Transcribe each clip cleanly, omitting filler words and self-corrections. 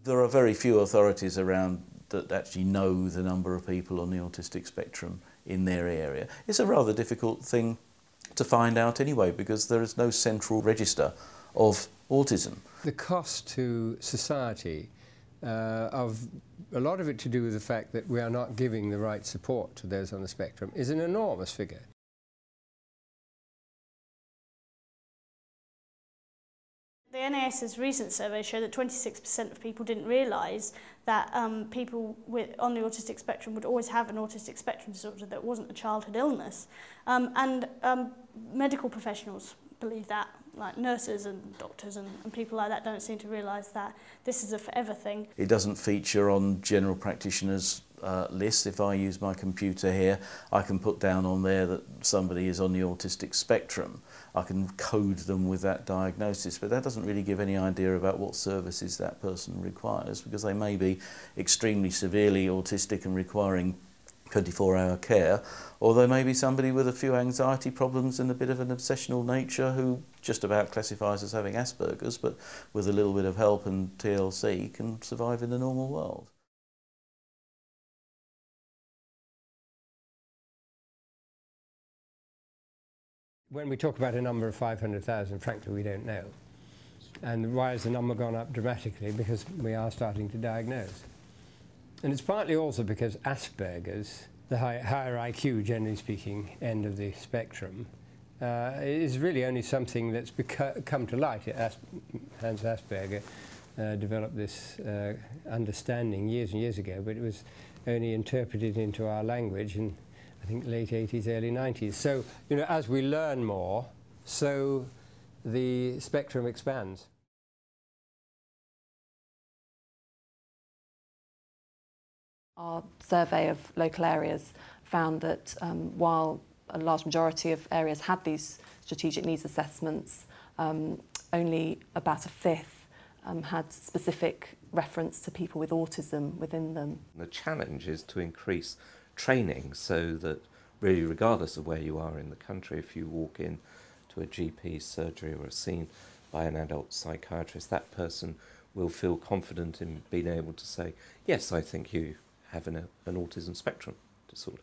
There are very few authorities around that actually know the number of people on the autistic spectrum in their area. It's a rather difficult thing to find out anyway, because there is no central register of autism. The cost to society of a lot of it to do with the fact that we are not giving the right support to those on the spectrum is an enormous figure. The NAS's recent survey showed that 26% of people didn't realise that people on the autistic spectrum would always have an autistic spectrum disorder, that wasn't a childhood illness. Medical professionals believe that, like nurses and doctors and people like that don't seem to realise that this is a forever thing. It doesn't feature on general practitioners' lists. If I use my computer here, I can put down on there that somebody is on the autistic spectrum. I can code them with that diagnosis, but that doesn't really give any idea about what services that person requires, because they may be extremely severely autistic and requiring 24-hour care, or there may be somebody with a few anxiety problems and a bit of an obsessional nature who just about classifies as having Asperger's, but with a little bit of help and TLC can survive in the normal world. When we talk about a number of 500,000, frankly, we don't know. And why has the number gone up dramatically? Because we are starting to diagnose. And it's partly also because Asperger's, the higher IQ, generally speaking, end of the spectrum, is really only something that's come to light. Hans Asperger developed this understanding years and years ago, but it was only interpreted into our language in, I think, late 80s, early 90s. So, you know, as we learn more, so the spectrum expands. Our survey of local areas found that while a large majority of areas had these strategic needs assessments, only about a fifth had specific reference to people with autism within them. The challenge is to increase training so that really, regardless of where you are in the country, if you walk in to a GP surgery or are seen by an adult psychiatrist, that person will feel confident in being able to say, yes, I think you have an autism spectrum disorder.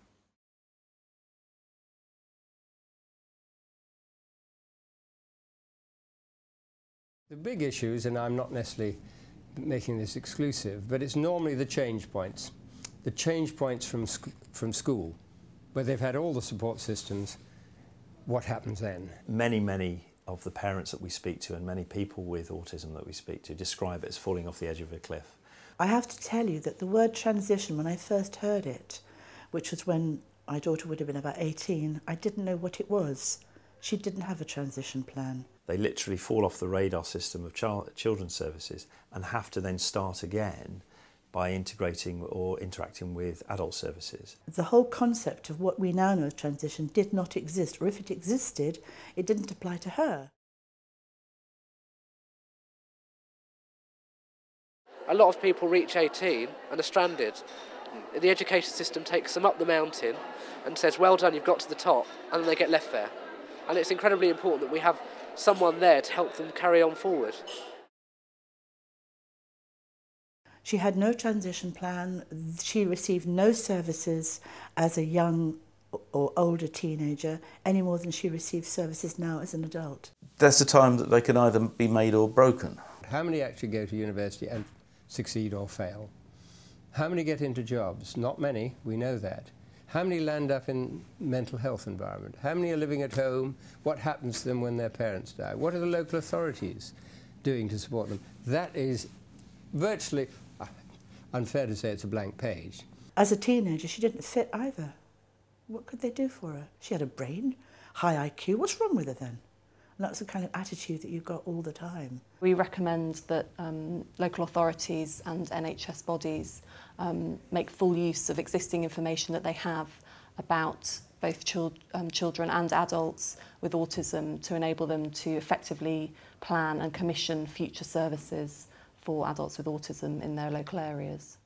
The big issues, and I'm not necessarily making this exclusive, but it's normally the change points. The change points from school, where they've had all the support systems. What happens then? Many of the parents that we speak to and many people with autism that we speak to describe it as falling off the edge of a cliff. I have to tell you that the word transition, when I first heard it, which was when my daughter would have been about 18, I didn't know what it was. She didn't have a transition plan. They literally fall off the radar system of children's services and have to then start again by integrating or interacting with adult services. The whole concept of what we now know as transition did not exist, or if it existed, it didn't apply to her. A lot of people reach 18 and are stranded. The education system takes them up the mountain and says, well done, you've got to the top, and then they get left there. And it's incredibly important that we have someone there to help them carry on forward. She had no transition plan. She received no services as a young or older teenager, any more than she receives services now as an adult. That's the time that they can either be made or broken. How many actually go to university and succeed or fail? How many get into jobs? Not many, we know that. How many land up in mental health environment? How many are living at home? What happens to them when their parents die? What are the local authorities doing to support them? That is virtually, unfair to say it's a blank page. As a teenager, she didn't fit either. What could they do for her? She had a brain, high IQ. What's wrong with her then? And that's the kind of attitude that you've got all the time. We recommend that local authorities and NHS bodies make full use of existing information that they have about both children and adults with autism to enable them to effectively plan and commission future services for adults with autism in their local areas.